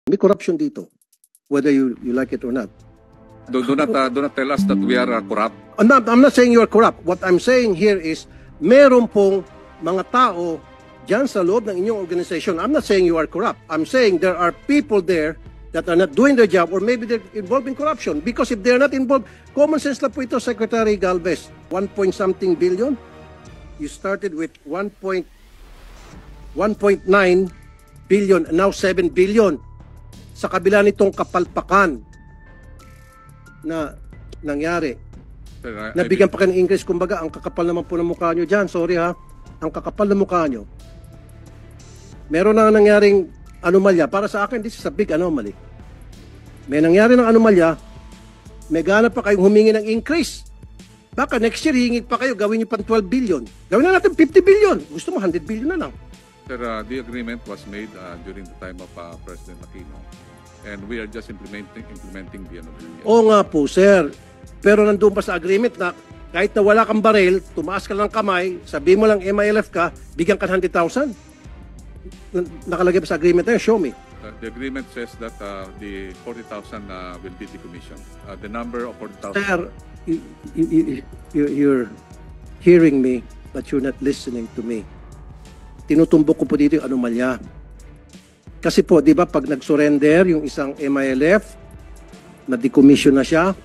May corruption dito, whether you like it or not. Do not tell us that we are corrupt. I'm not saying you are corrupt. What I'm saying here is, meron pong mga tao dyan sa loob ng inyong organization. I'm not saying you are corrupt. I'm saying there are people there that are not doing their job, or maybe they're involved in corruption. Because if they're not involved, common sense lang po ito, Secretary Galvez. 1-point-something billion. You started with 1.9 billion, and now 7 billion. Sa kabila nitong kapalpakan na nangyari. Nabigyan pa kayo ng increase. Kumbaga, ang kakapal naman po ng mukha nyo dyan. Sorry ha. Ang kakapal ng mukha nyo. Meron na nangyaring anomalya. Para sa akin, this is a big anomaly. May nangyari ng anomalya, may gana pa kayong humingi ng increase. Baka next year, hingit pa kayo, gawin nyo pang 12 billion. Gawin na natin 50 billion. Gusto mo, 100 billion na lang. Sir, the agreement was made during the time of President Aquino. And we are just implementing the agreement. Oo nga po, sir. Pero nandun pa sa agreement na kahit na wala kang baril, tumaas ka lang kamay, sabi mo lang MILF ka, bigyan ka 100,000. Nakalagay pa sa agreement na yun, show me. The agreement says that the 40,000 will be decommissioned. The number of 40,000... Sir, you're hearing me, but you're not listening to me. Tinutumbok ko po dito yung anomalya. Kasi po, di ba, pag nag-surrender yung isang MILF, na-decommission na siya,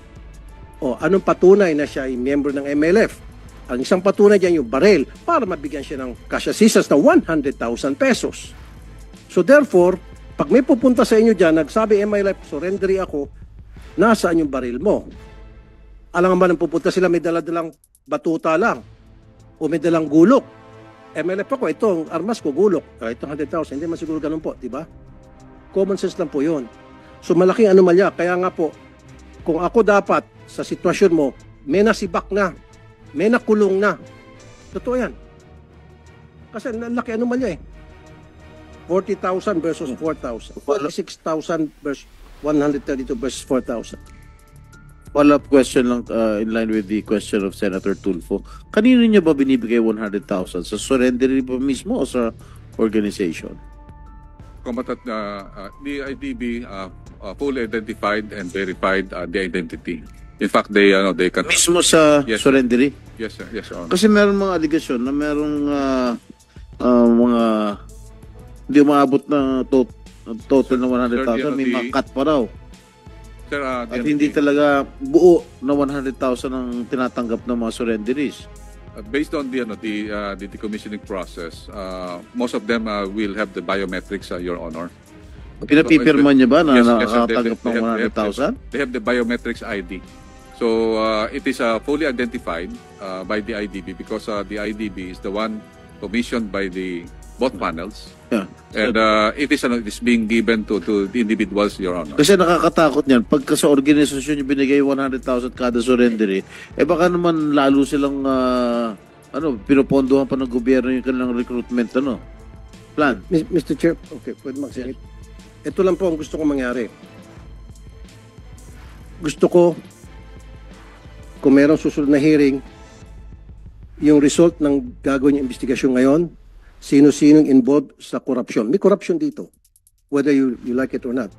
o anong patunay na siya ay miyembro ng MILF? Ang isang patunay dyan yung baril para mabigyan siya ng cash assistance na 100,000 pesos. So therefore, pag may pupunta sa inyo dyan, nagsabi MILF, surrendery ako, nasaan yung baril mo? Alam nga ba nang pupunta sila, may daladalang batuta lang o may dalang gulok. MLF ako, ito, ang armas ko, gulok. Ito 100,000, hindi man siguro ganun po, di ba? Common sense lang po yun. So malaking anomalya. Kaya nga po, kung ako dapat sa sitwasyon mo, may nasibak na, may nakulong na. Totoo yan. Kasi laki anomalya eh. 40,000 versus 4,000. 46,000 versus 132 versus 4,000. Follow-up question lang in line with the question of Senator Tulfo. Kanino niya ba binibigay 100,000? Sa surrender ba mismo o sa organization? The IDB fully identified and verified the identity. In fact, they can... Mismo sa surrendery? Yes, sir. Yes, sir. Kasi meron mga aligasyon na merong mga hindi umaabot na total na 100,000. May mga cut pa raw. Sir, at hindi talaga buo na 100,000 ang tinatanggap ng mga surrenderies. Based on the decommissioning process, most of them will have the biometrics, Your Honor. Pinapipirma niya ba na nakakatanggap ng 100,000? They have the biometrics ID. So it is fully identified by the IDB because the IDB is the one commissioned by the both panels. Yeah. And it is being given to the individuals, Your Honor. Kasi nakakatakot niyan. Pagka sa organisasyon yung binigay 100,000 kada surrendery, baka naman lalo silang pinupondohan pa ng gobyerno yung kanilang recruitment plan. Mr. Chair, okay, pwede magsingit. Ito lang po ang gusto kong mangyari. Gusto ko, kung merong susunod na hearing, yung result ng gagawin yung investigasyon ngayon, sino-sinong involved sa corruption. May corruption dito, whether you like it or not.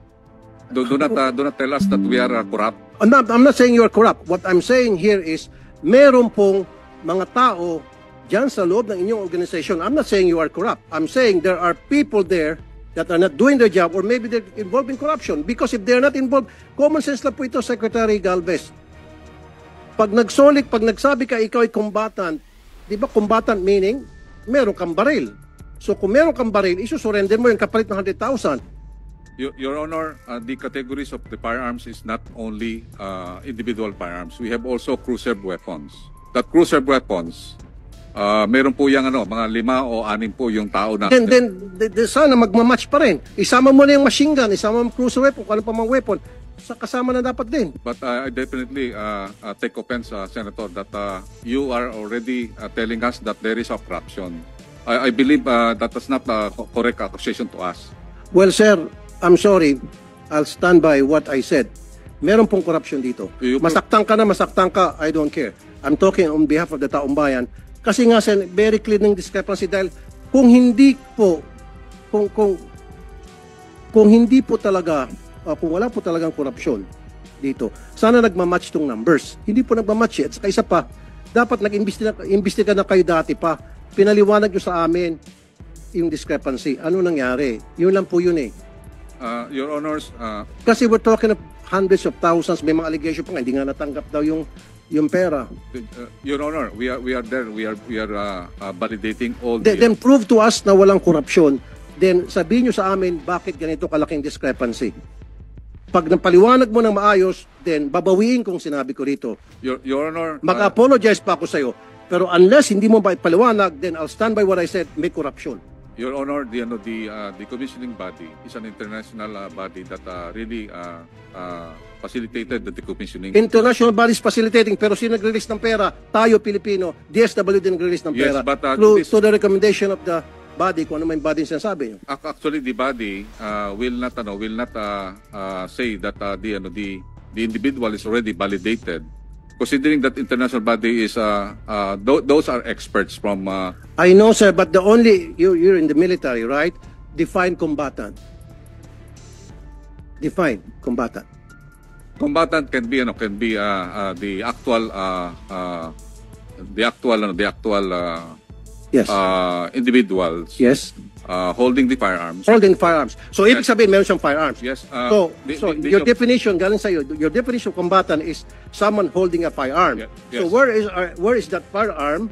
Do not tell us that we are corrupt. I'm not saying you are corrupt. What I'm saying here is, meron pong mga tao dyan sa loob ng inyong organization. I'm not saying you are corrupt. I'm saying there are people there that are not doing their job, or maybe they're involved in corruption. Because if they're not involved, common sense lang po ito, Secretary Galvez. Pag nagsabi ka, ikaw ay combatant, di ba combatant meaning, meron kang baril. So kung meron kang baril, isusurrender mo yung kapalit ng 100,000. Your Honor, the categories of the firearms is not only individual firearms. We have also cruiser weapons. That cruiser weapons, meron po yung mga 5 o 6 po yung tao na... Then sana magmamatch pa rin. Isama mo na yung machine gun, isama mo cruiser weapon, kung ano pa mga weapon, kasama na dapat din. But I definitely take offense, Senator, that you are already telling us that there is a corruption. I believe that is not a correct accusation to us. Well, sir, I'm sorry. I'll stand by what I said. Meron pong corruption dito. Masaktan ka, I don't care. I'm talking on behalf of the taong bayan. Kasi nga, sir, very clear ng discrepancy dahil kung hindi po, kung kung hindi po talaga, kung wala po talagang korupsyon dito, sana nagmamatch tong numbers. Hindi po nagmamatch eh. At saka isa pa, dapat nag-imbestiga na kayo dati pa. Pinaliwanag nyo sa amin yung discrepancy. Ano nangyari? Yun lang po yun eh. Your Honors, Kasi we're talking of hundreds of thousands, may mga allegation pa nga, hindi nga natanggap daw yung pera. Your Honor, we are there. We are validating all Then prove to us na walang korupsyon. Then sabihin nyo sa amin bakit ganito kalaking discrepancy. Pag napaliwanag mo ng maayos, then babawiin kung sinabi ko rito. Your Honor, Mag-apologize pa ako sa'yo. Pero unless hindi mo ba ipaliwanag, then I'll stand by what I said, may corruption. Your Honor, the commissioning body is an international body that really facilitated the decommissioning. International bodies facilitating, pero sino nag-release ng pera? Tayo, Pilipino. DSW din nag-release ng Yes, pera. but, To the recommendation of the body, kung ano may body sinasabi nyo. Actually, the body will not say that the individual is already validated. Considering that international body is those are experts from I know, sir, but the only, you're in the military, right? Define combatant. Define combatant. combatant can be the actual Yes. individuals Yes. holding the firearms. Holding firearms. So, ibig sabihin, meron siyang firearms. Yes. So, the your definition, galing sa'yo, your definition of combatant is someone holding a firearm. Yes. So, where is that firearm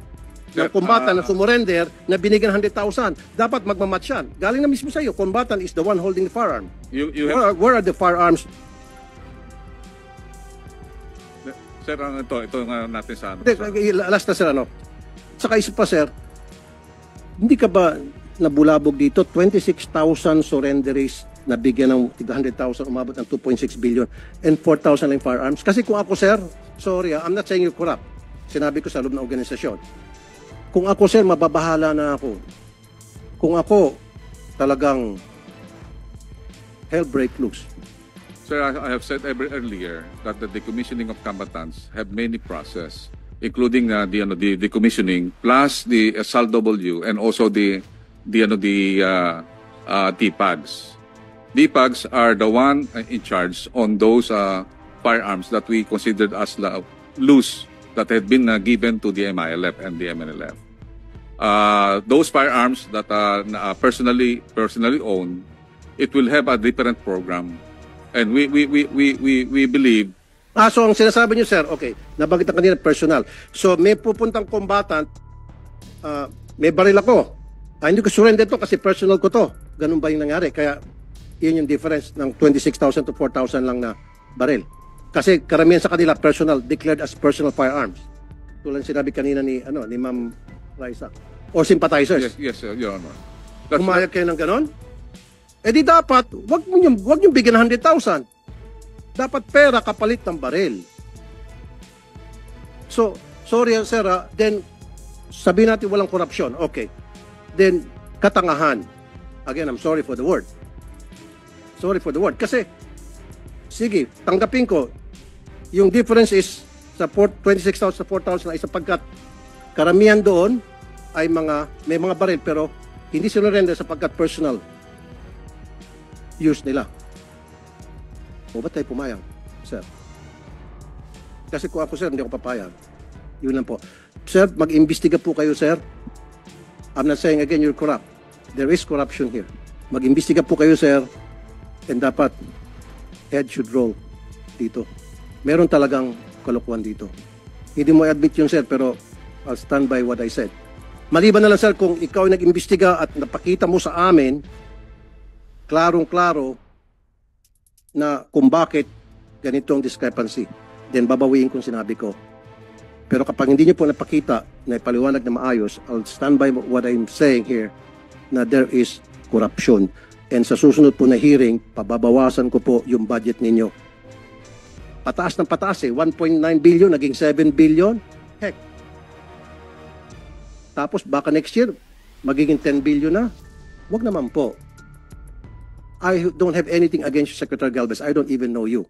ng Sir, combatant na sumurrender na binigyan 100,000? Dapat magmamatch yan. Galing na mismo sa'yo, combatant is the one holding the firearm. You have, Where are the firearms? sir, ito nga natin sa ano. Last na sir, ano? Saka isa pa, sir, hindi ka ba nabulabog dito? 26,000 surrenderies na bigyan ng 100,000, umabot ng 2.6 billion and 4,000 lang firearms. Kasi kung ako, sir, sorry, I'm not saying you're corrupt. Sinabi ko sa loob ng organisasyon. Kung ako, sir, mababahala na ako. Kung ako, talagang hell break loose. Sir, I have said earlier that the decommissioning of combatants have many process, including the decommissioning plus the SALW and also the DPAGs. DPAGs are the one in charge on those firearms that we considered as loose that had been given to the MILF and the MNLF. Those firearms that are personally owned, it will have a different program, and we believe. So ang sinasabi niyo, sir, okay, nabanggit na kanina personal. So may pupuntang combatant, may baril ako. Hindi ko surrender to kasi personal ko to. Ganun ba yung nangyari? Kaya yun yung difference ng 26,000 to 4,000 lang na baril. Kasi karamihan sa kanila personal, declared as personal firearms. Tulad sinabi kanina ni Ma'am Raisa. Or sympathizers. Yes, Your Honor. Pumayag kayo ng ganon? Eh di dapat, wag nyo bigyan ng 100,000. Dapat pera kapalit ng baril. So, sorry sir, then sabihin natin walang korupsyon. Okay. Then, katangahan. Again, I'm sorry for the word. Sorry for the word. Kasi, sige, tanggapin ko, yung difference is sa 26,000 sa 4,000 ay sapagkat karamihan doon ay may mga baril pero hindi sinurrender sapagkat personal use nila. O ba't tayo pumayag, sir? Kasi kung ako, sir, hindi ako papayag. Yun lang po. Sir, mag-imbestiga po kayo, sir. I'm not saying again you're corrupt. There is corruption here. Mag-imbestiga po kayo, sir. And dapat head should roll dito. Meron talagang kalokohan dito. Hindi mo admit yun, sir, pero I'll stand by what I said. Maliban na lang, sir, kung ikaw ay nag-imbestiga at napakita mo sa amin, klarong-klaro na kung bakit ganitong discrepancy, then babawiin kung sinabi ko. Pero kapag hindi niyo po napakita na ipaliwanag na maayos, I'll stand by what I'm saying here na there is corruption. And sa susunod po na hearing, pababawasan ko po yung budget ninyo. Pataas ng pataas 1.9 billion, naging 7 billion. Heck. Tapos baka next year, magiging 10 billion na. Wag naman po. I don't have anything against you, Secretary Galvez. I don't even know you.